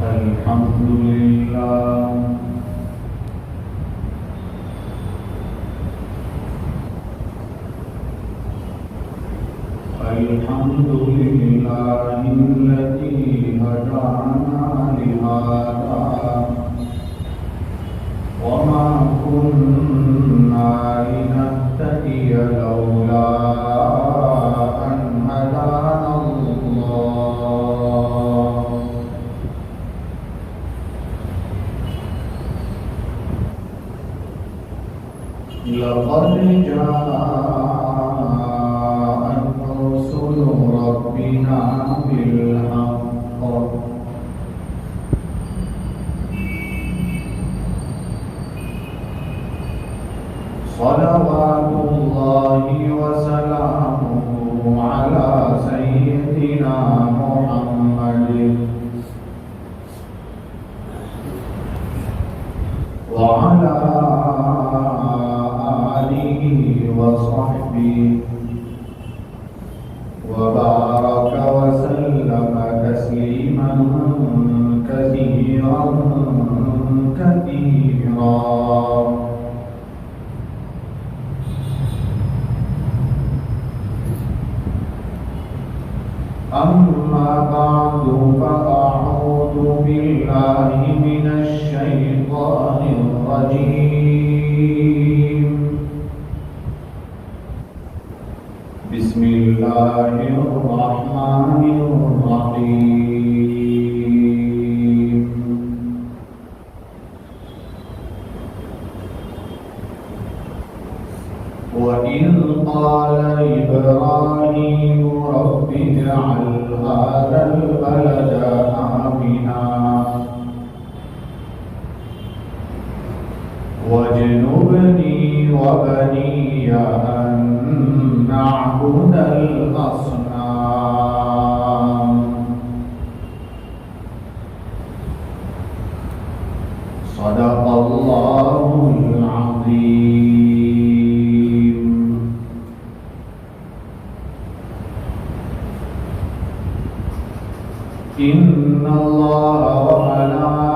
الحمد لله الحمد لله الذي هدانا لهذا وما كنا لنهتدي لولا أن هدانا الله لقد جاءت رسل ربنا بالحق صلوات الله وسلامه على سيدنا محمد وعلى آله وصحبه وبارك وسلم تسليما كثيرا كثيرا. أما بعد فأعوذ بالله من الشيطان الرجيم. بسم الله الرحمن الرحيم. وإذ قال إبراهيم رب اجعل هذا البلد آمنا واجنبني وبني أن نعبد الأصنام. صدق الله العظيم. إن الله وملائكته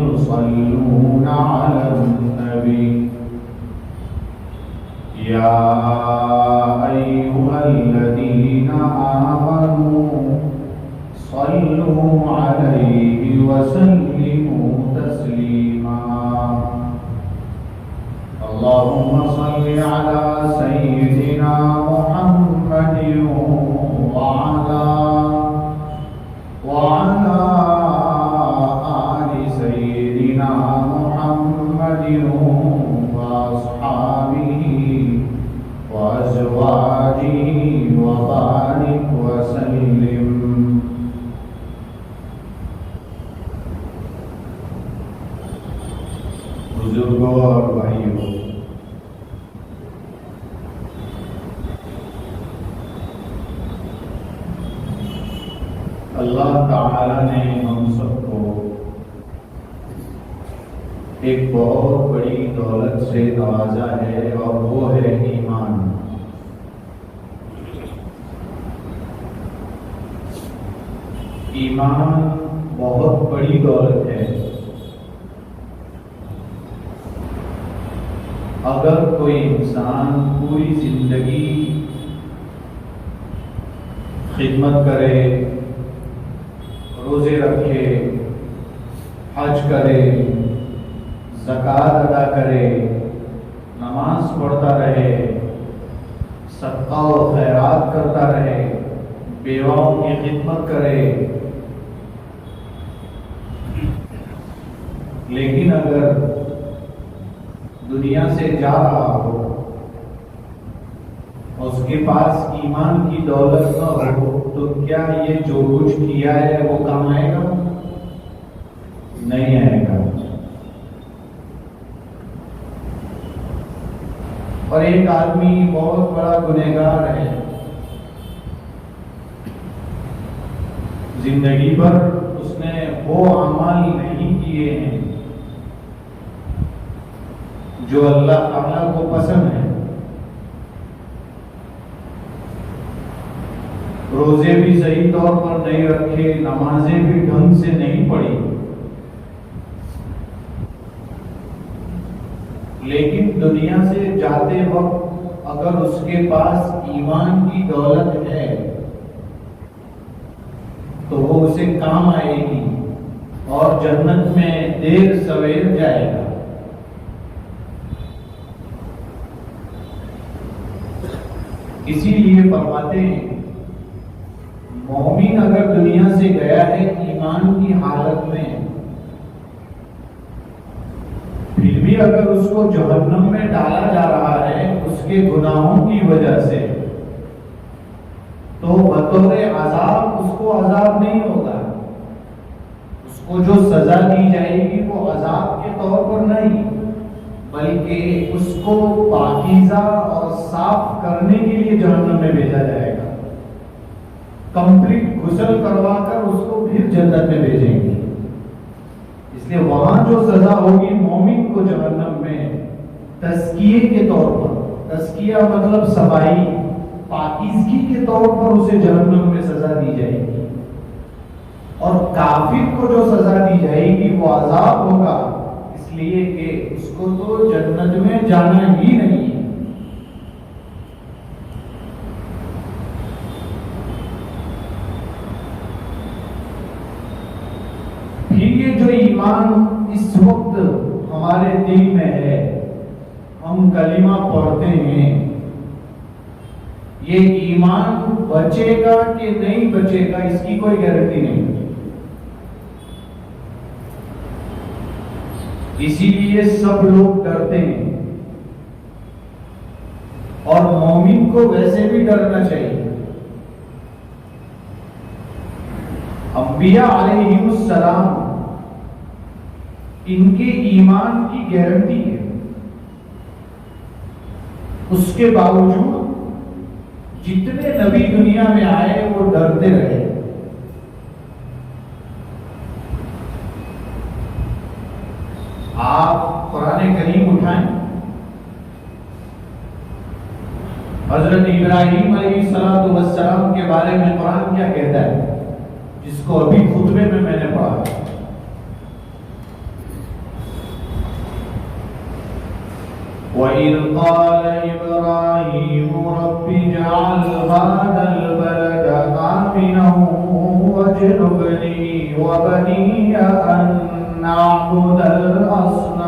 يصلون على النبي يا أيها الذين آمنوا صلوا عليه وسلموا تسليما. اللهم صل على سيدنا محمد وعلى آل سيدنا محمد وأصحابه وأزواجه وبارك وسلم. بزرگوں اور بھائیوں، اللہ تعالی نے ہم سب کو ایک بہت بڑی دولت سے نوازا ہے اور وہ ہے ایمان. ایمان بہت بڑی دولت ہے. اگر کوئی انسان پوری زندگی خدمت کرے، روزے رکھے، حج کرے، زکوٰۃ ادا کرے، نماز پڑھتا رہے، صدقہ و خیرات کرتا رہے، بیواؤں کی خدمت کرے، لیکن اگر دنیا سے جا رہا ہو، اس کے پاس ایمان کی دولت نہ ہو، تو کیا یہ جو کچھ کیا ہے وہ کام آئے گا؟ نہیں آئے گا. اور ایک آدمی بہت بڑا گنہگار ہے، زندگی بھر اس نے وہ اعمال نہیں کیے ہیں جو اللہ تعالیٰ کو پسند ہے. روزے بھی صحیح طور پر نہیں رکھے، نمازیں بھی ڈھنگ سے نہیں پڑھی، لیکن دنیا سے جاتے وقت اگر اس کے پاس ایمان کی دولت ہے تو وہ اسے کام آئے گی اور جنت میں دیر سویر جائے گا۔ اسی لیے فرماتے ہیں مومن اگر دنیا سے گیا ہے ایمان کی حالت میں، پھر بھی اگر اس کو جہنم میں ڈالا جا رہا ہے اس کے گناہوں کی وجہ سے، تو بطور عذاب اس کو عذاب نہیں ہوگا، اس کو جو سزا دی جائے گی وہ عذاب کے طور پر نہیں، بلکہ اس کو پاکیزہ اور صاف کرنے کے لیے جہنم میں بھیجا جائے گا، کمپلیٹ غسل کروا کر اس کو پھر جنت میں بھیجیں گے۔ اس لیے وہاں جو سزا ہوگی مومن کو جہنم میں تزکیے کے طور پر، تزکیہ مطلب صفائی، پاکیزگی کے طور پر اسے جہنم میں سزا دی جائے گی، اور کافر کو جو سزا دی جائے گی وہ عذاب ہوگا، اس لیے کہ اس کو تو جنت میں جانا ہی نہیں ہے۔ پھر یہ جو ایمان اس وقت ہمارے دل میں ہے، ہم کلمہ پڑھتے ہیں، یہ ایمان بچے گا کہ نہیں بچے گا اس کی کوئی گارنٹی نہیں، اسی لیے سب لوگ ڈرتے ہیں، اور مومن کو ویسے بھی ڈرنا چاہیے۔ انبیاء علیہ السلام ان کے ایمان کی گارنٹی ہے، اس کے باوجود جتنے نبی دنیا میں آئے وہ ڈرتے رہے۔ آپ قرآن کریم اٹھائیں، حضرت ابراہیم علیہ السلام کے بارے میں قرآن کیا کہتا ہے، جس کو ابھی خطبے میں نے پڑھا۔ وَإِذْ قَالَ إِبْرَاهِيمُ رَبِّ اجْعَلْ هَٰذَا الْبَلَدَ آمِنًا وَاجْنُبْنِي وَبَنِيَّ أَن نَّعْبُدَ الْأَصْنَامَ۔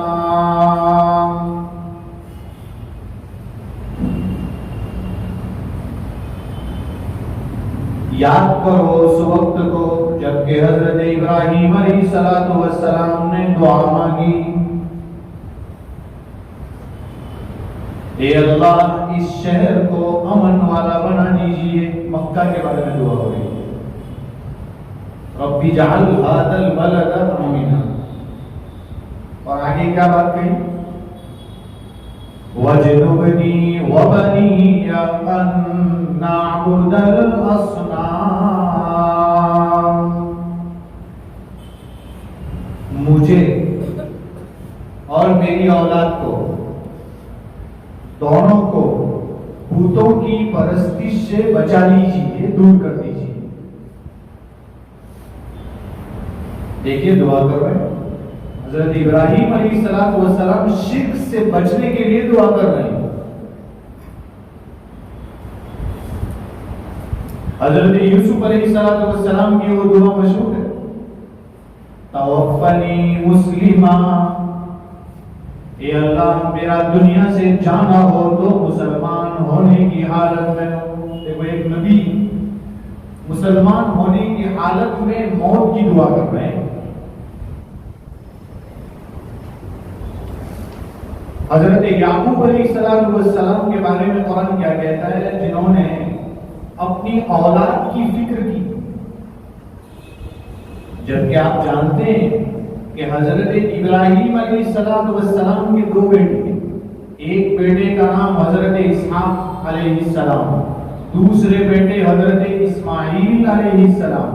یاد کرو اس وقت کو جبکہ حضرت ابراہیم علیہ السلام نے دعا مانگی، اے اللہ اس شہر کو امن والا بنا دیجئے۔ مکہ کے بارے میں دعا ہو رہی ہے، رب اجعل هذا البلد آمنا، اور آگے کیا بات کہی، وَاجْنُبْنِي وَبَنِيَّ أَن نَّعْبُدَ الْأَصْنَامَ۔ مجھے اور میری اولاد کو، دونوں کو بتوں کی پرستش سے بچا لیجیے، دور کر دیجیے۔ دیکھیے دعا کر رہے ہیں حضرت ابراہیم علیہ السلام شرک سے بچنے کے لیے دعا کر رہے ہیں۔ حضرت یوسف علیہ السلام کی وہ دعا مشہور ہے، توفنی مسلما، اے اللہ میرا دنیا سے جانا ہو تو مسلمان ہونے کی حالت میں ہو۔ دیکھو ایک نبی مسلمان ہونے کی حالت میں موت کی دعا کر رہے ہیں۔ حضرت یعقوب علیہ السلام کے بارے میں قرآن کیا کہتا ہے، جنہوں نے اپنی اولاد کی فکر کی، جبکہ آپ جانتے ہیں کہ حضرت ابراہیم علیہ السلام کے دو بیٹے، ایک بیٹے کا نام حضرت اسحاق علیہ السلام، دوسرے بیٹے حضرت اسماعیل علیہ السلام،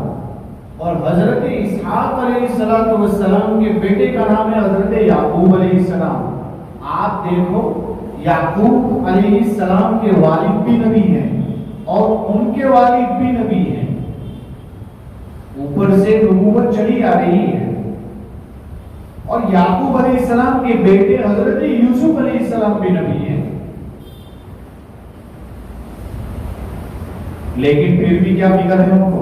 اور حضرت اسحاق علیہ السلام کے بیٹے کا نام ہے حضرت یعقوب علیہ السلام۔ آپ دیکھو یعقوب علیہ السلام کے والد بھی نبی ہیں اور ان کے والد بھی نبی ہیں، اوپر سے نبوت چلی آ رہی ہے، اور یعقوب علیہ السلام کے بیٹے حضرت یوسف علیہ السلام بھی نبی ہیں، لیکن پھر بھی کیا فکر ہے ان کو؟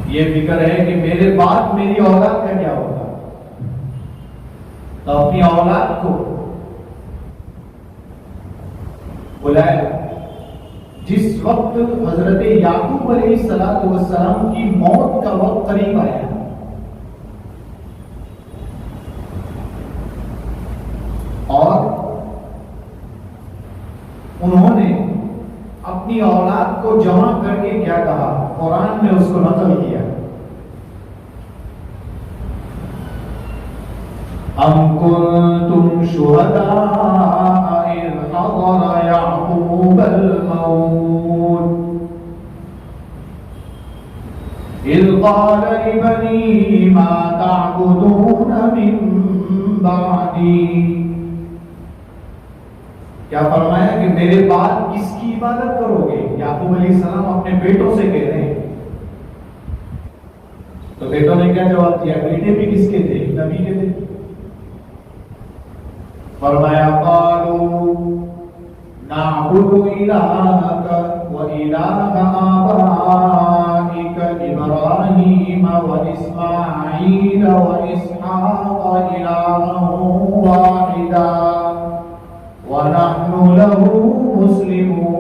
یہ فکر ہے کہ میرے بعد میری اولاد کا کیا ہوگا، تو اپنی اولاد کو بلایا۔ جس وقت حضرت یعقوب علیہ السلام کی موت کا وقت قریب آیا، اور انہوں نے اپنی اولاد کو جمع کر کے کیا کہا، قرآن نے اس کو نقل کیا، ام کنتم شہداء اذ حضر یعقوب الموت اذ قال لبنیہ ما تعبدون من بعدی۔ کیا فرمایا کہ میرے بعد کس کی عبادت کرو گے؟ یعقوب علیہ السلام اپنے بیٹوں سے کہہ رہے ہیں، تو بیٹوں نے کیا جواب دیا؟ بیٹے بھی کس کے تھے؟ نبی کے تھے۔ فرمایا قالوا نعبد الہک و الہ آبائک ابراہیم و اسماعیل و اسحاق الہا واحدا وَنَحْنُ لَهُ مُسْلِمُونَ۔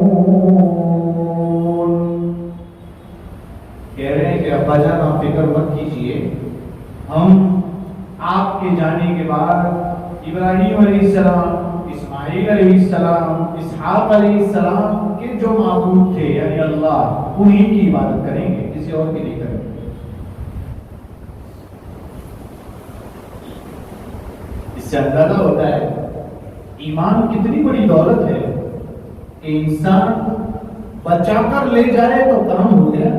کہہ رہے ہیں کہ ابا جان آپ فکر مت کیجئے، ہم آپ کے جانے کے بعد ابراہیم علیہ السلام، اسماعیل علیہ السلام، اسحاق علیہ السلام کے جو معبود تھے یعنی اللہ، انہی کی عبادت کریں گے، کسی اور کی نہیں کریں گے۔ اس سے اندازہ ہوتا ہے ایمان کتنی بڑی دولت ہے کہ انسان بچا کر لے جائے تو کام ہو گیا،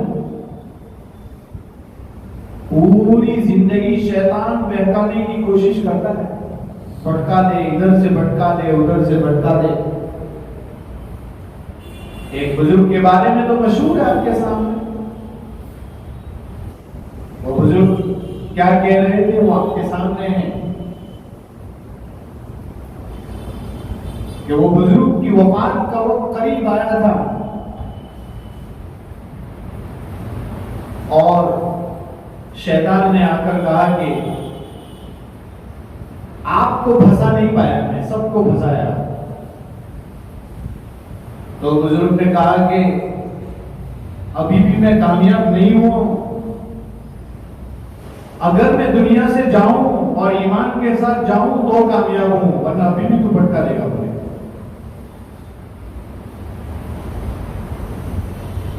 پوری زندگی شیطان بہکانے کی کوشش کرتا ہے، بھٹکا دے، ادھر سے بھٹکا دے، ادھر سے بھٹکا دے۔ ایک بزرگ کے بارے میں تو مشہور ہے آپ کے سامنے، وہ بزرگ کیا کہہ رہے تھے وہ آپ کے سامنے ہیں کہ وہ بزرگ کی وفات کا وقت قریب آیا تھا، اور شیطان نے آ کر کہا کہ آپ کو پھنسا نہیں پایا، میں سب کو پھنسایا۔ تو بزرگ نے کہا کہ ابھی بھی میں کامیاب نہیں ہوں، اگر میں دنیا سے جاؤں اور ایمان کے ساتھ جاؤں تو کامیاب ہوں، ورنہ ابھی بھی تو بھٹکا دے گا مجھے۔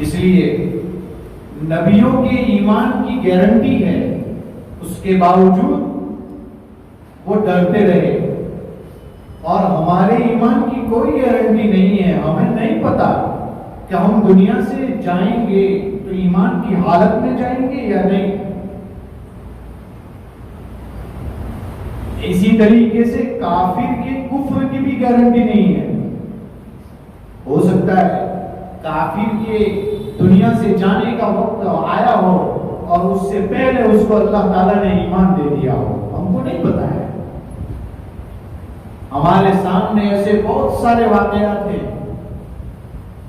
اس لیے نبیوں کے ایمان کی گارنٹی ہے، اس کے باوجود وہ ڈرتے رہے، اور ہمارے ایمان کی کوئی گارنٹی نہیں ہے، ہمیں نہیں پتا کہ ہم دنیا سے جائیں گے تو ایمان کی حالت میں جائیں گے یا نہیں۔ اسی طریقے سے کافر کے کفر کی بھی گارنٹی نہیں ہے، ہو سکتا ہے کافر کے دنیا سے جانے کا وقت آیا ہو اور اس سے پہلے اس کو اللہ تعالیٰ نے ایمان دے دیا ہو، ہم کو نہیں پتا ہے۔ ہمارے سامنے ایسے بہت سارے واقعات ہیں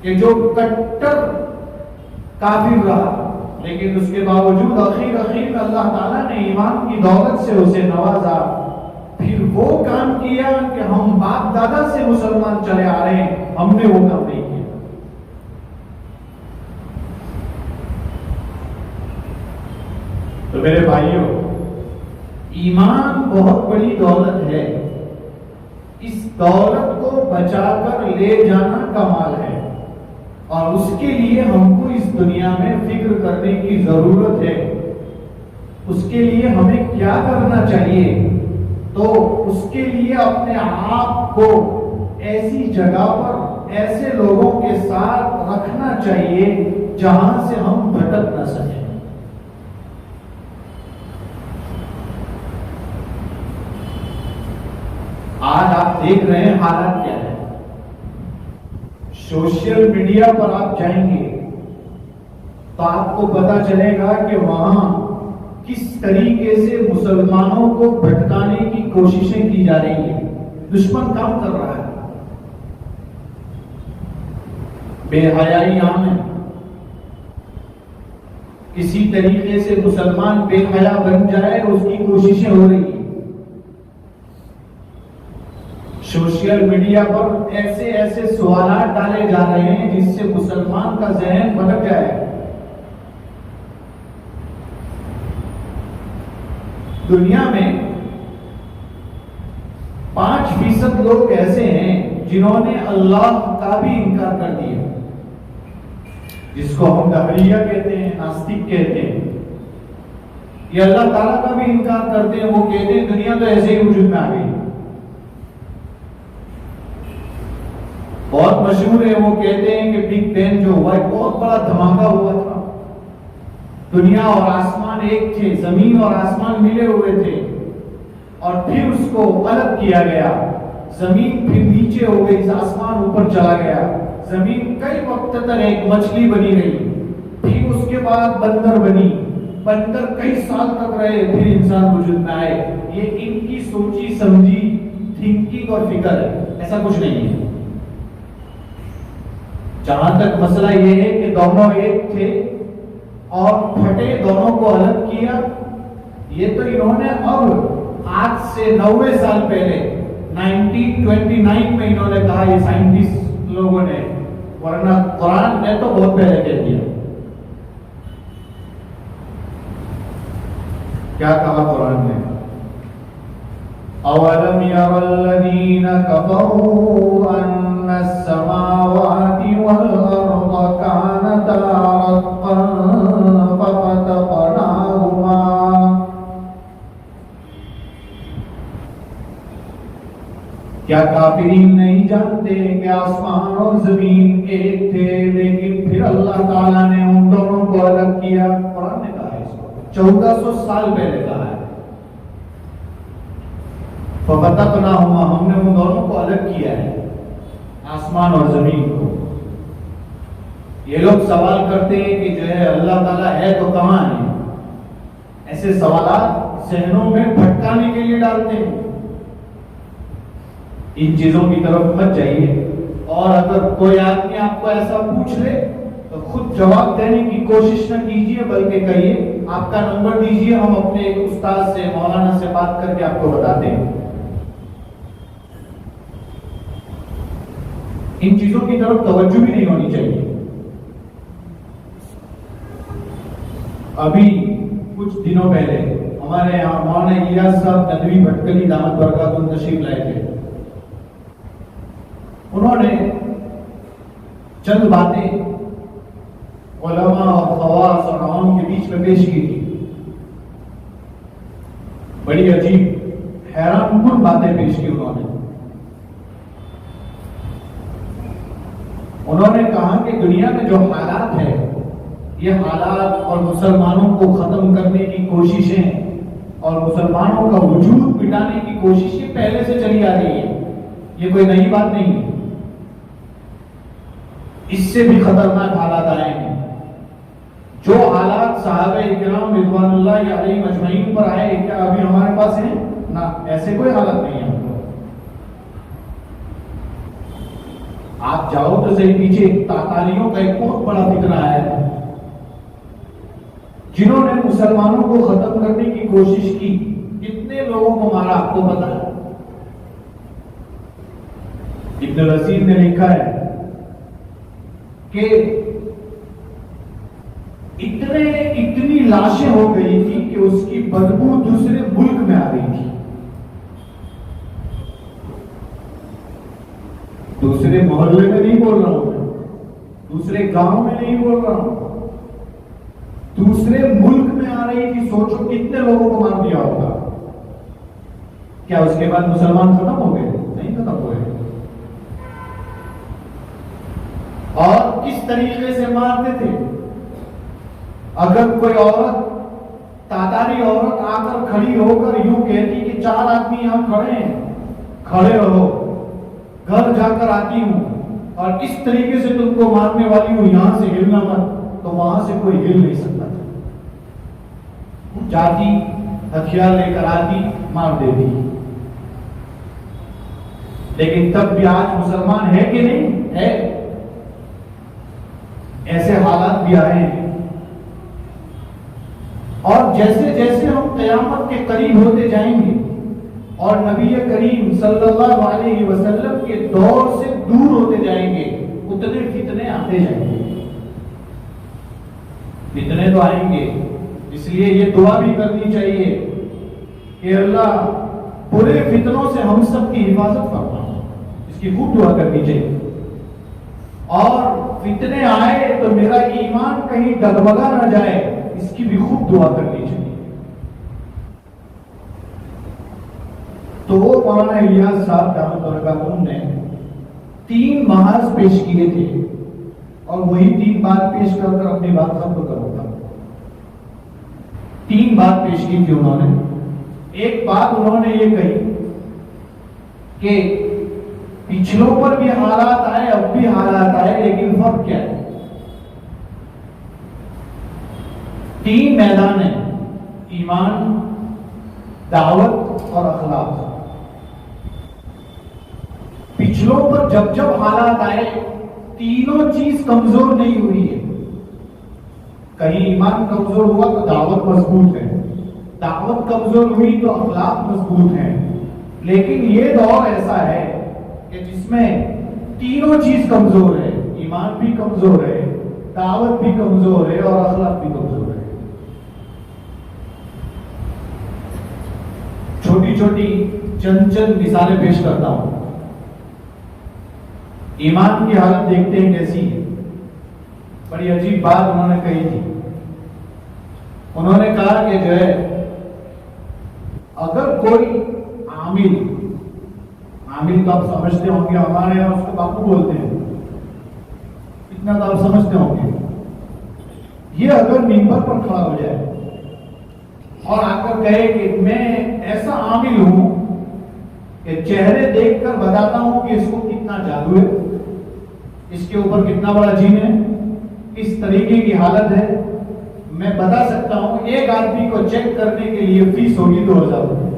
کہ جو کٹر کافر رہا، لیکن اس کے باوجود اخیر میں اللہ تعالیٰ نے ایمان کی دولت سے اسے نوازا، پھر وہ کام کیا کہ ہم باپ دادا سے مسلمان چلے آ رہے ہیں، ہم نے وہ کام نہیں کیا۔ تو میرے بھائیوں، ایمان بہت بڑی دولت ہے، اس دولت کو بچا کر لے جانا کمال ہے، اور اس کے لیے ہم کو اس دنیا میں فکر کرنے کی ضرورت ہے۔ اس کے لیے ہمیں کیا کرنا چاہیے؟ تو اس کے لیے اپنے آپ کو ایسی جگہ پر ایسے لوگوں کے ساتھ رکھنا چاہیے جہاں سے ہم بھٹک نہ سکیں۔ آج آپ دیکھ رہے ہیں حالات کیا ہے، سوشل میڈیا پر آپ جائیں گے تو آپ کو پتا چلے گا کہ وہاں کس طریقے سے مسلمانوں کو بھٹکانے کی کوششیں کی جا رہی ہیں. دشمن کام کر رہا ہے. بے حیائی عام ہے. کسی طریقے سے مسلمان بے حیا بن جائے اس کی کوششیں ہو رہی ہیں. سوشل میڈیا پر ایسے ایسے سوالات ڈالے جا رہے ہیں جس سے مسلمان کا ذہن بھٹک جائے. دنیا میں 5% لوگ ایسے ہیں جنہوں نے اللہ کا بھی انکار کر دیا، جس کو ہم دہریہ کہتے ہیں، ناستک کہتے ہیں. یہ اللہ تعالیٰ کا بھی انکار کرتے ہیں. وہ کہتے ہیں دنیا تو ایسے ہی وجود میں آ گئی. بہت مشہور ہے. وہ کہتے ہیں کہ بگ بینگ جو ہوا ہے بہت بڑا دھماکہ ہوا تھا. دنیا اور آسمان ایک تھے، زمین اور آسمان ملے ہوئے تھے، اور پھر اس کو الگ کیا گیا. زمین پھر نیچے ہو گئی، آسمان اوپر چلا گیا. زمین کئی وقت تک ایک مچھلی بنی رہی، پھر اس کے بعد بندر بنی. بندر کئی سال تک رہے، پھر انسان وجود میں آئے. یہ ان کی سوچی سمجھی تھنکنگ اور فکر ہے، ایسا کچھ نہیں ہے. جہاں تک مسئلہ یہ ہے کہ دونوں ایک تھے اور پھٹے، دونوں کو الگ کیا. یہ تو انہوں نے اب آج سے 90 سال پہلے 1929 میں انہوں نے کہا، یہ سائنٹسٹ لوگوں نے، ورنہ قرآن نے تو بہت پہلے کہہ دیا. کیا کہا قرآن نے؟ اولم ير الذين كفروا ان السماوات والارض كانتا رتقا ففتقناهما. کیا کافرین نہیں جانتے کہ آسمان اور زمین ایک تھے، لیکن پھر اللہ تعالیٰ نے ان دونوں کو الگ کیا. قرآن نے کہا ہے اس کو 1400 سال پہلے کہا ہے. فَفَتَقْنَاهُمَا، ہم نے ان دونوں کو الگ کیا ہے، آسمان اور زمین کو. یہ لوگ سوال کرتے ہیں کہ جو ہے اللہ تعالیٰ ہے تو کہاں ہے؟ ایسے سوالات ذہنوں میں بھٹکانے کے لیے ڈالتے ہیں. ان چیزوں کی طرف مت جائیے. اور اگر کوئی آدمی آپ کو ایسا پوچھ لے تو خود جواب دینے کی کوشش نہ کیجیے، بلکہ کہیے آپ کا نمبر دیجیے، ہم اپنے ایک استاد سے، مولانا سے بات کر کے آپ کو بتاتے ہیں. ان چیزوں کی طرف توجہ بھی نہیں ہونی چاہیے. ابھی کچھ دنوں پہلے ہمارے یہاں مولانا الیاس صاحب ندوی بھٹکلی دامت برکاتہم تشریف لائے تھے. انہوں نے چند باتیں علماء اور خواص اور عوام کے بیچ میں پیش کی تھی. بڑی عجیب حیران کن باتیں پیش کی. انہوں نے کہا کہ دنیا میں جو حالات ہے، یہ حالات اور مسلمانوں کو ختم کرنے کی کوششیں اور مسلمانوں کا وجود مٹانے کی کوششیں پہلے سے چلی آ رہی ہے. یہ کوئی نئی بات نہیں ہے. اس سے بھی خطرناک حالات آئے ہیں. جو حالات صحابہ کرام رضوان اللہ علیہم اجمعین پر آئے، کیا ابھی ہمارے پاس ہیں؟ نہ، ایسے کوئی حالت نہیں ہے. آپ جاؤ تو صحیح، پیچھے تاتالیوں کا ایک بہت بڑا فتنہ ہے، جنہوں نے مسلمانوں کو ختم کرنے کی کوشش کی. کتنے لوگوں کو مارا آپ کو پتا ہے؟ ابن رسید نے لکھا ہے کہ اتنی لاشیں ہو گئی تھی کہ اس کی بدبو دوسرے ملک میں آ رہی تھی. دوسرے محلے میں نہیں بول رہا ہوں، دوسرے گاؤں میں نہیں بول رہا ہوں، دوسرے ملک میں آ رہی تھی. سوچو کتنے لوگوں کو مار دیا ہوگا. کیا اس کے بعد مسلمان ختم ہو گئے؟ نہیں ختم ہوئے. اور کس طریقے سے مارتے تھے؟ اگر کوئی عورت، تاتاری عورت آ کر کھڑی ہو کر یوں کہتی کہ 4 آدمی یہاں کھڑے ہیں، کھڑے رہو، گھر جا کر آتی ہوں، اور کس طریقے سے تم کو مارنے والی ہوں، یہاں سے ہلنا مت، تو وہاں سے کوئی ہل نہیں سکتا تھا۔ جاتی ہتھیار لے کر آتی، مار دیتی۔ لیکن تب بھی آج مسلمان ہے کہ نہیں ہے؟ ایسے حالات بھی آئے ہیں۔ اور جیسے جیسے ہم قیامت کے قریب ہوتے جائیں گے اور نبی کریم صلی اللہ علیہ وسلم کے دور سے دور ہوتے جائیں گے، اتنے فتنے آتے جائیں گے۔ فتنے تو آئیں گے، اس لیے یہ دعا بھی کرنی چاہیے کہ اللہ برے فتنوں سے ہم سب کی حفاظت فرما، اس کی خوب دعا کرنی چاہیے۔ اور فتنے آئے تو میرا ایمان کہیں ڈگمگا نہ جائے، اس کی بھی خوب دعا کرنی چاہیے۔ تو وہ مولانا الیاس صاحب دامت برکاتہ نے 3 محاذ پیش کیے تھے، اور وہی 3 بات پیش کر کر اپنی بات ختم کروں گا۔ 3 بات پیش کی تھی انہوں نے۔ ایک بات انہوں نے یہ کہی کہ پچھلوں پر بھی حالات آئے، اب بھی حالات آئے، لیکن فرق کیا ہے؟ 3 میدان ہیں: ایمان، دعوت اور اخلاق۔ پچھلوں پر جب جب حالات آئے، تینوں چیز کمزور نہیں ہوئی ہے۔ کہیں ایمان کمزور ہوا تو دعوت مضبوط ہے، دعوت کمزور ہوئی تو اخلاق مضبوط ہیں۔ لیکن یہ دور ایسا ہے کہ جس میں تینوں چیز کمزور ہے، ایمان بھی کمزور ہے، دعوت بھی کمزور ہے اور اخلاق بھی کمزور ہے۔ چھوٹی چھوٹی چند مثالیں پیش کرتا ہوں۔ ایمان کی حالت دیکھتے ہیں کیسی ہے۔ بڑی عجیب بات انہوں نے کہی تھی۔ انہوں نے کہا کہ جو ہے، اگر کوئی عامل تو آپ سمجھتے ہوں گے، ہمارے یہاں اس کو باپو بولتے ہیں، اتنا تو آپ سمجھتے ہوں گے۔ یہ اگر ممبر پر کھڑا ہو جائے اور آ کر کہے کہ میں ایسا عامل ہوں کہ چہرے دیکھ کر بتاتا ہوں کہ اس کو کتنا جادو ہے، اس کے اوپر کتنا بڑا جن ہے، اس طریقے کی حالت ہے، میں بتا سکتا ہوں، ایک آدمی کو چیک کرنے کے لیے فیس ہوگی 2000 روپے۔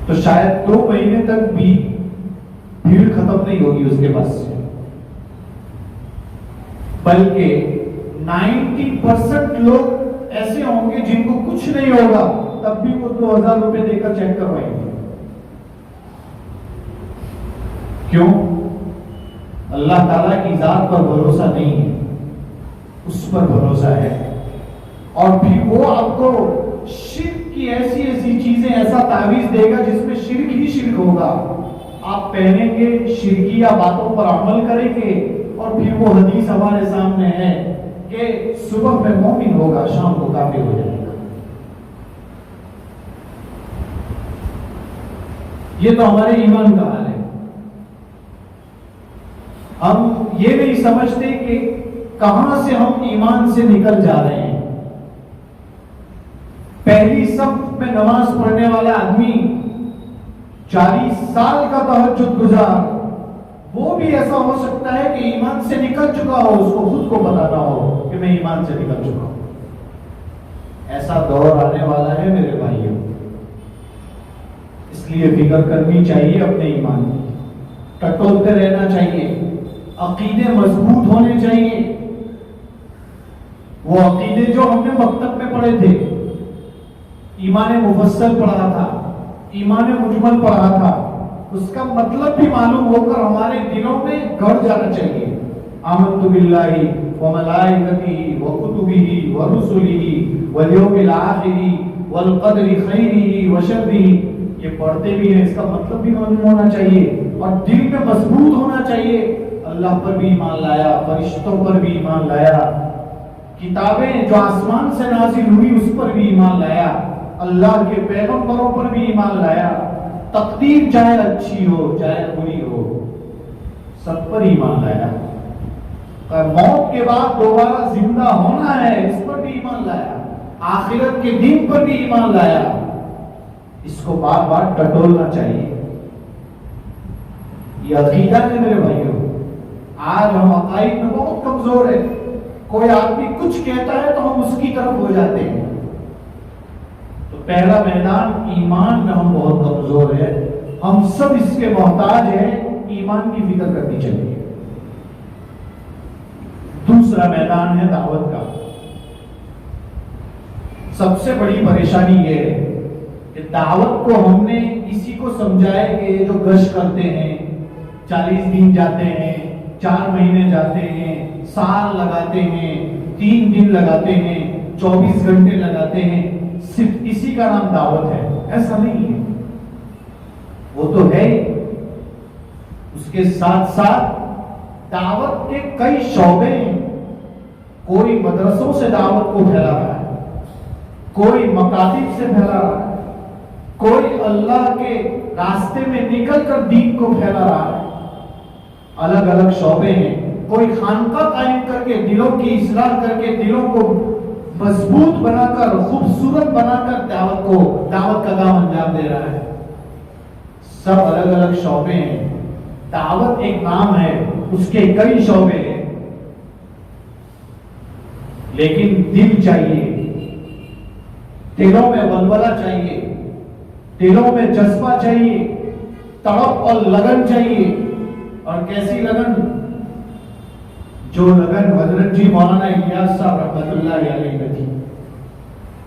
تو شاید 2 مہینے تک بھی بھیڑ ختم نہیں ہوگی اس کے پاس سے، بلکہ 90% لوگ ایسے ہوں گے جن کو کچھ نہیں ہوگا، تب بھی وہ 2000 روپے دے کر چیک کروائیں گے۔ کیوں؟ اللہ تعالیٰ کی ذات پر بھروسہ نہیں ہے، اس پر بھروسہ ہے۔ اور پھر وہ آپ کو شرک کی ایسی چیزیں، ایسا تعویذ دے گا جس میں شرک ہی شرک ہوگا۔ آپ پہنیں گے، شرکیہ باتوں پر عمل کریں گے، اور پھر وہ حدیث ہمارے سامنے ہے کہ صبح میں مومن ہوگا، شام کو کافر ہو جائے گا۔ یہ تو ہمارے ایمان کا حال ہے۔ ہم یہ نہیں سمجھتے کہ کہاں سے ہم ایمان سے نکل جا رہے ہیں۔ پہلی صف میں نماز پڑھنے والا آدمی 40 سال کا تہجد گزار، وہ بھی ایسا ہو سکتا ہے کہ ایمان سے نکل چکا ہو، اس کو خود کو بتانا ہو کہ میں ایمان سے نکل چکا ہوں۔ ایسا دور آنے والا ہے میرے بھائیوں، اس لیے فکر کرنی چاہیے اپنے ایمان کی، ٹٹولتے رہنا چاہیے، عقیدے مضبوط ہونے چاہیے۔ وہ عقیدے جو ہم نے مکتب میں پڑھے تھے، ایمان مفصل پڑھا تھا، ایمان مجمل پڑھا تھا، اس کا مطلب بھی معلوم ہو کر ہمارے دلوں میں گڑ جانا چاہیے۔ آمنت باللہ وملائکتہ وکتبہ ورسلہ والیوم الآخر والقدر خیرہ وشرہ، یہ پڑھتے بھی ہیں، اس کا مطلب بھی معلوم ہونا چاہیے، اور دل میں مضبوط ہونا چاہیے۔ اللہ پر بھی ایمان لایا، فرشتوں پر بھی ایمان لایا، کتابیں جو آسمان سے نازل ہوئی اس پر بھی ایمان لایا، اللہ کے پیغمبروں پر بھی ایمان لایا، تقدیر چاہے اچھی ہو چاہے بری ہو، سب پر ایمان لایا، موت کے بعد دوبارہ زندہ ہونا ہے اس پر بھی ایمان لایا، آخرت کے دن پر بھی ایمان لایا۔ اس کو بار بار ٹٹولنا چاہیے. یہ عقیدہ ہے میرے بھائیوں. آج ہم عقائد میں بہت کمزور ہیں. کوئی آدمی کچھ کہتا ہے تو ہم اس کی طرف ہو جاتے ہیں. تو پہلا میدان ایمان میں ہم بہت کمزور ہیں. ہم سب اس کے محتاج ہیں. ایمان کی فکر کرنی چاہیے. دوسرا میدان ہے دعوت کا. سب سے بڑی پریشانی یہ ہے کہ دعوت کو ہم نے اسی کو سمجھا ہے کہ جو گشت کرتے ہیں 40 دن جاتے ہیں 4 مہینے جاتے ہیں سال لگاتے ہیں 3 دن لگاتے ہیں 24 گھنٹے لگاتے ہیں صرف اسی کا نام دعوت ہے. ایسا نہیں ہے. وہ تو ہے. اس کے ساتھ ساتھ دعوت کے کئی شعبے ہیں. کوئی مدرسوں سے دعوت کو پھیلا رہا ہے, کوئی مکاتب سے پھیلا رہا ہے, کوئی اللہ کے راستے میں نکل کر دین کو پھیلا رہا ہے. الگ الگ شعبے ہیں. کوئی خانقاہ قائم کر کے دلوں کی اصلاح کر کے دلوں کو مضبوط بنا کر خوبصورت بنا کر دعوت کا کام انجام دے رہا ہے. سب الگ الگ شعبے ہیں. دعوت ایک نام ہے, اس کے کئی شعبے ہیں. لیکن دل چاہیے, دلوں میں ولولہ چاہیے, دلوں میں جذبہ چاہیے, تڑپ اور لگن چاہیے. اور کیسی لگن؟ جو لگن حضرت جی مولانا الیاس صاحب رحمۃ اللہ علیہ میں تھی.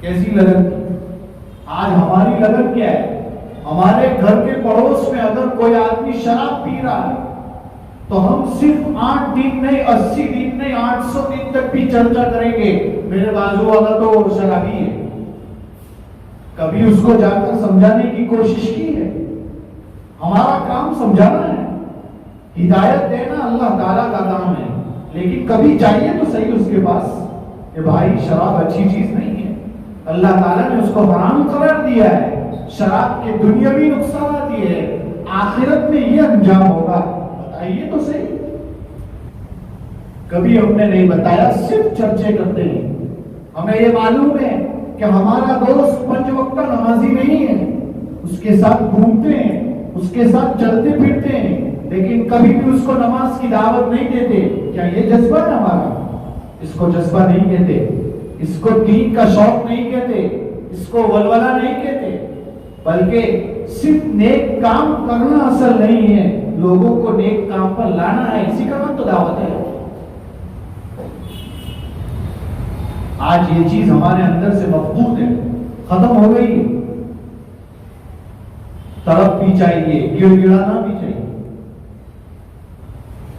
کیسی لگن تھی؟ آج ہماری لگن کیا ہے؟ ہمارے گھر کے پڑوس میں اگر کوئی آدمی شراب پی رہا ہے تو ہم صرف 8 دن نہیں 80 دن نہیں 800 دن تک بھی چرچا کریں گے میرے بازو والا تو شرابی ہے. کبھی اس کو جا کر سمجھانے کی کوشش کی ہے؟ ہمارا کام سمجھانا ہے, ہدایت دینا اللہ تعالیٰ کا کام ہے. لیکن کبھی چاہیے تو صحیح اس کے پاس کہ بھائی شراب اچھی چیز نہیں ہے, اللہ تعالیٰ نے اس کو حرام قرار دیا ہے. شراب کے دنیاوی نقصانات یہ ہے, آخرت میں یہ انجام ہوگا. بتائیے تو صحیح. کبھی ہم نے نہیں بتایا, صرف چرچے کرتے ہیں. ہمیں یہ معلوم ہے کہ ہمارا دوست 5 وقتہ نمازی نہیں ہے, اس کے ساتھ گھومتے ہیں, اس کے ساتھ چلتے پھرتے ہیں, لیکن کبھی بھی اس کو نماز کی دعوت نہیں دیتے. کیا یہ جذبہ ہے ہمارا؟ اس کو جذبہ نہیں کہتے, اس کو دین کا شوق نہیں کہتے, اس کو ولولہ نہیں کہتے. بلکہ صرف نیک کام کرنا اصل نہیں ہے, لوگوں کو نیک کام پر لانا ہے. اسی کا نام تو دعوت ہے. آج یہ چیز ہمارے اندر سے مفقود ہے, ختم ہو گئی. تڑپ بھی چاہیے, گڑ گڑانا بھی چاہیے.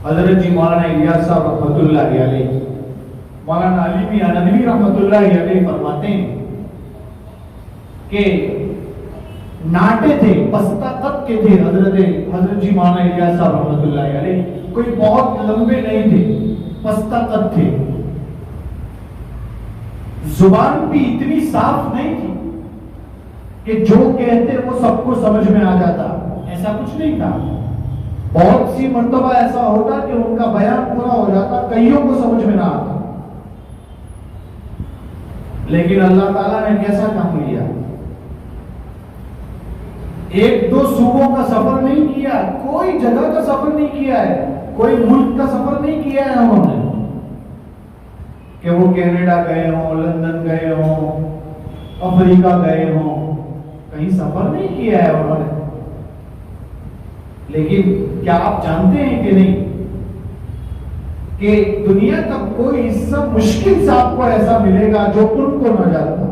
حضرت جی مولانا الیاس صاحب رحمۃ اللہ علیہ, مولانا علی میاں ندوی رحمۃ اللہ علیہ فرماتے ہیں کہ ناٹے تھے, پستہ قد کے تھے حضرت جی مولانا الیاس صاحب رحمۃ اللہ علیہ. کوئی بہت لمبے نہیں تھے, پستہ قد تھے. زبان بھی اتنی صاف نہیں تھی کہ جو کہتے وہ سب کو سمجھ میں آ جاتا. ایسا کچھ نہیں تھا. بہت سی مرتبہ ایسا ہوتا کہ ان کا بیان پورا ہو جاتا, کئیوں کو سمجھ میں نہ آتا. لیکن اللہ تعالیٰ نے کیسا کام لیا؟ 1-2 صوبوں کا سفر نہیں کیا, کوئی جگہ کا سفر نہیں کیا ہے, کوئی ملک کا سفر نہیں کیا ہے انہوں نے کہ وہ کینیڈا گئے ہوں, لندن گئے ہوں, افریقہ گئے ہوں. کہیں سفر نہیں کیا ہے انہوں نے. لیکن کیا آپ جانتے ہیں کہ نہیں کہ دنیا کا کوئی حصہ مشکل سے آپ کو ایسا ملے گا جو ان کو نہ جانتا.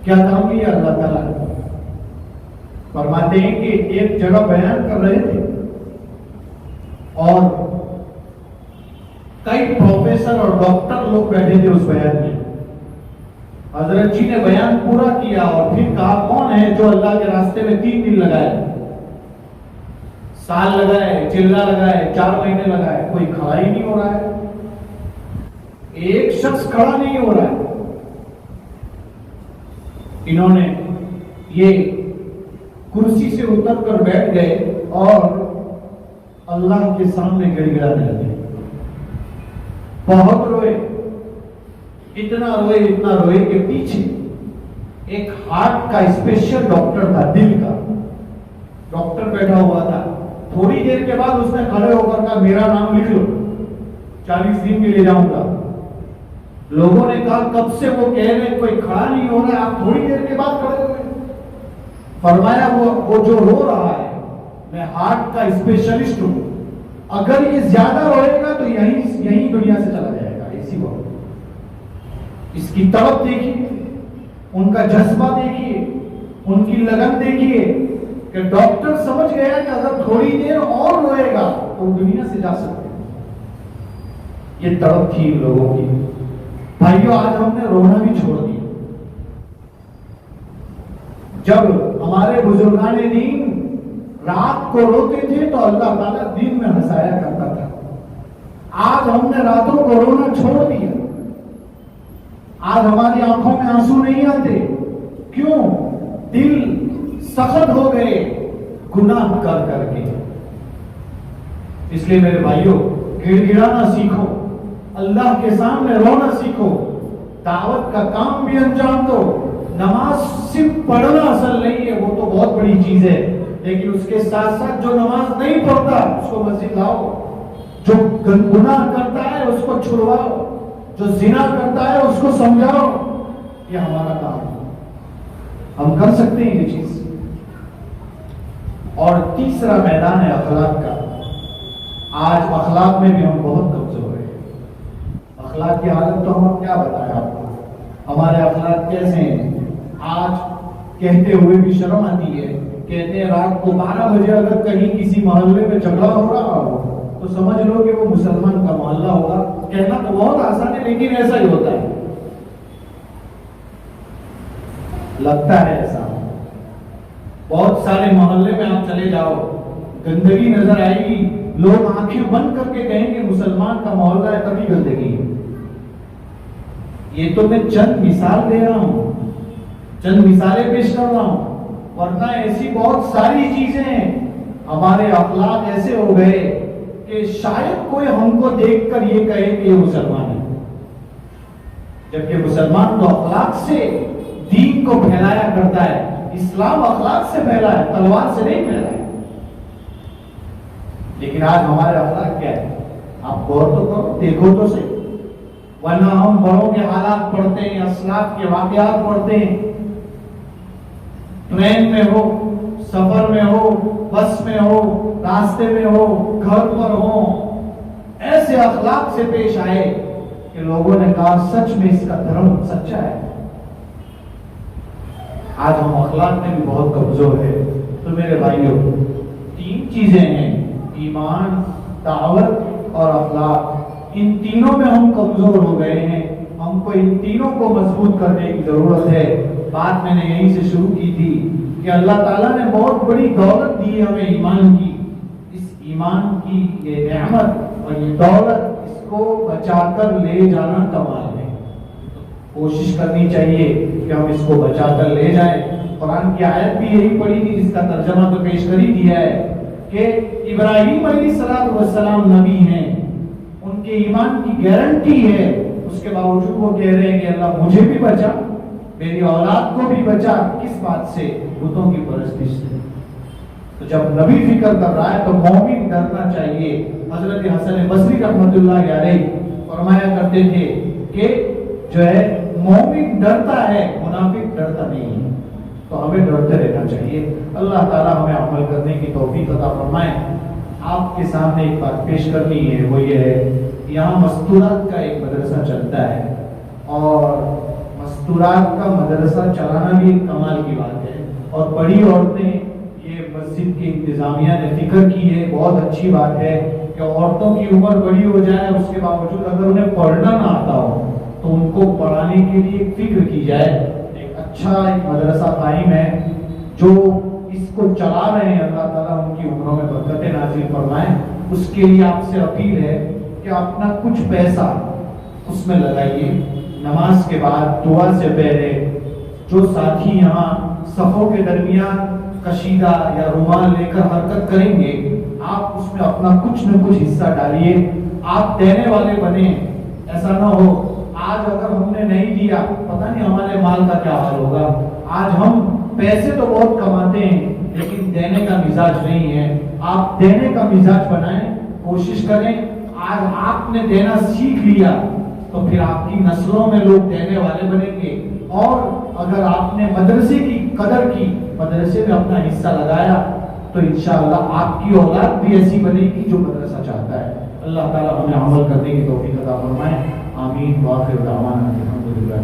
کیا کام کیا اللہ تعالیٰ نے؟ فرماتے ہیں کہ ایک جگہ بیان کر رہے تھے اور کئی پروفیسر اور ڈاکٹر لوگ بیٹھے تھے اس بیان میں. حضرت جی نے بیان پورا کیا اور پھر کہا کون ہے جو اللہ کے راستے میں 3 دن لگائے, سال لگائے, چلہ لگائے, 4 مہینے لگائے. کوئی کھڑا ہی نہیں ہو رہا ہے, ایک شخص کھڑا نہیں ہو رہا ہے. انہوں نے یہ کرسی سے اتر کر بیٹھ گئے اور اللہ کے سامنے گڑ گڑانے لگے. بہت روئے, اتنا روئے کہ پیچھے ایک ہارٹ کا اسپیشل ڈاکٹر تھا، دل کا ڈاکٹر بیٹھا ہوا تھا. تھوڑی دیر کے بعد اس نے کھڑے ہو کر کہا میرا نام لکھ لو، 40 دن کے لیے جاؤں گا. لوگوں نے کہا کب سے وہ کہہ رہے کوئی کھڑا نہیں ہو رہا ہے، آپ تھوڑی دیر کے بعد کھڑے ہوئے. فرمایا وہ جو رو رہا ہے میں ہارٹ کا اسپیشلسٹ ہوں، اگر یہ زیادہ روئے گا تو یہیں دنیا سے چلا جائے گا. اسی وقت اس کی طرف دیکھیے، ان کا جذبہ دیکھیے، ان کی لگن دیکھیے کہ ڈاکٹر سمجھ گیا کہ اگر تھوڑی دیر اور روئے گا تو دنیا سے جا سکتے ہیں. یہ طرف تھی لوگوں کی. بھائیو آج ہم نے رونا بھی چھوڑ دیا. جب ہمارے بزرگان دین رات کو روتے تھے تو اللہ تعالیٰ دن میں ہنسایا کرتا تھا. آج ہم نے راتوں کو رونا چھوڑ دیا. آج ہماری آنکھوں میں آنسو نہیں آتے. کیوں؟ دل سخت ہو گئے گناہ کر کر کے. اس لیے میرے بھائیوں گڑ گڑانا سیکھو، اللہ کے سامنے رونا سیکھو، دعوت کا کام بھی انجام دو. نماز صرف پڑھنا اصل نہیں ہے، وہ تو بہت بڑی چیز ہے، لیکن اس کے ساتھ ساتھ جو نماز نہیں پڑھتا اس کو مسجد لاؤ، جو گناہ کرتا ہے اس کو چھڑواؤ، جو زنا کرتا ہے اس کو سمجھاؤ. یہ ہمارا کام ہے، ہم کر سکتے ہیں یہ چیز. اور تیسرا میدان ہے اخلاق کا. آج اخلاق میں بھی ہم بہت کمزور ہیں. اخلاق کی حالت تو ہم کیا بتائیں آپ کو، ہمارے اخلاق کیسے ہیں. آج کہتے ہوئے بھی شرم آتی ہے. کہتے ہیں رات کو 12 بجے اگر کہیں کسی محلے میں جھگڑا ہو رہا ہو تو سمجھ لو کہ وہ مسلمان کا محلہ ہوگا. کہنا تو بہت آسان ہے لیکن ایسا ہی ہوتا ہے، لگتا ہے ایسا. بہت سارے محلے میں آپ چلے جاؤ گندگی نظر آئے گی، لوگ آنکھیں بند کر کے کہیں گے مسلمان کا محلہ ہے تبھی گندگی ہے. یہ تو میں چند مثال دے رہا ہوں، چند مثالیں پیش کر رہا ہوں، ورنہ ایسی بہت ساری چیزیں ہیں. ہمارے اخلاق ایسے ہو گئے کہ شاید کوئی ہم کو دیکھ کر یہ کہے کہ یہ مسلمان ہے، جبکہ مسلمان تو اخلاق سے دین کو پھیلایا کرتا ہے. اسلام اخلاق سے پھیلا ہے، تلوار سے نہیں پھیلا ہے. لیکن آج ہمارے اخلاق کیا ہے آپ غور تو کرو، دیکھو تو صحیح. ورنہ ہم بڑوں کے حالات پڑھتے ہیں، اسلاف کے واقعات پڑھتے ہیں، ٹرین میں ہو، سفر میں ہو، بس میں ہو، راستے میں ہو، گھر پر ہو، ایسے اخلاق سے پیش آئے کہ لوگوں نے کہا سچ میں اس کا دھرم سچا ہے. آج ہم اخلاق میں بھی بہت کمزور ہے. تو میرے بھائیوں 3 چیزیں ہیں، ایمان، دعوت اور اخلاق. ان تینوں میں ہم کمزور ہو گئے ہیں. ہم کو ان تینوں کو مضبوط کرنے کی ضرورت ہے. بات میں نے یہیں سے شروع کی تھی کہ اللہ تعالیٰ نے بہت بڑی دولت دی ہے ہمیں ایمان کی. اس ایمان کی یہ نعمت اور یہ دولت اس کو بچا کر لے جانا کمال ہے. کوشش کرنی چاہیے کہ ہم اس کو بچا کر لے جائیں. قرآن کی آیت بھی یہی پڑھی تھی جس کا ترجمہ تو پیش کر ہی دیا ہے کہ ابراہیم علیہ السلام نبی ہیں، ان کے ایمان کی گارنٹی ہے، اس کے باوجود وہ کہہ رہے ہیں کہ اللہ مجھے بھی بچا، میری اولاد کو بھی بچا. کس بات سے؟ بتوں کی پرستش سے. تو جب نبی فکر کر رہا ہے تو مومن ڈرنا چاہیے. حضرت حسن بصری رحمۃ اللہ علیہ فرمایا کرتے تھے کہ جو ہے مومن ڈرتا ہے، منافق ڈرتا نہیں ہے. تو ہمیں ڈرتے رہنا چاہیے. اللہ تعالیٰ ہمیں عمل کرنے کی توفیق عطا فرمائے. آپ کے سامنے ایک بات پیش کرنی ہے، وہ یہ ہے یہاں مستورات کا ایک مدرسہ چلتا ہے، اور مستورات کا مدرسہ چلانا بھی ایک کمال کی بات ہے. اور بڑی عورتیں، یہ مسجد کی انتظامیہ نے فکر کی ہے، بہت اچھی بات ہے کہ عورتوں کی عمر بڑی ہو جائے اس کے باوجود اگر انہیں پڑھنا نہ آتا ہو تو ان کو پڑھانے کے لیے فکر کی جائے. ایک اچھا ایک مدرسہ قائم ہے جو اس کو چلا رہے ہیں. اللہ تعالیٰ ان کی عمروں میں برکتیں نازل فرمائیں. اس کے لیے آپ سے اپیل ہے کہ اپنا کچھ پیسہ اس میں لگائیے. نماز کے بعد دعا سے پہلے جو ساتھی یہاں صفوں کے درمیان کشیدہ یا رومال لے کر حرکت کریں گے، آپ اس میں اپنا کچھ نہ کچھ حصہ ڈالیے. آپ دینے والے بنیں. ایسا نہ ہو آج اگر ہم نے نہیں دیا پتہ نہیں ہمارے مال کا کیا حال ہوگا. آج ہم پیسے تو بہت کماتے ہیں لیکن دینے کا مزاج نہیں ہے. آپ دینے کا مزاج بنائیں, کوشش کریں. آج آپ نے دینا سیکھ لیا تو پھر آپ کی نسلوں میں لوگ دینے والے بنیں گے. اور اگر آپ نے مدرسے کی قدر کی, مدرسے میں اپنا حصہ لگایا, تو انشاءاللہ آپ کی اولاد بھی ایسی بنے گی جو مدرسہ چاہتا ہے. اللہ تعالیٰ ہمیں عمل کرنے کی توفیق عطا فرمائے. آمین. وآخر دعوانا الحمدللہ.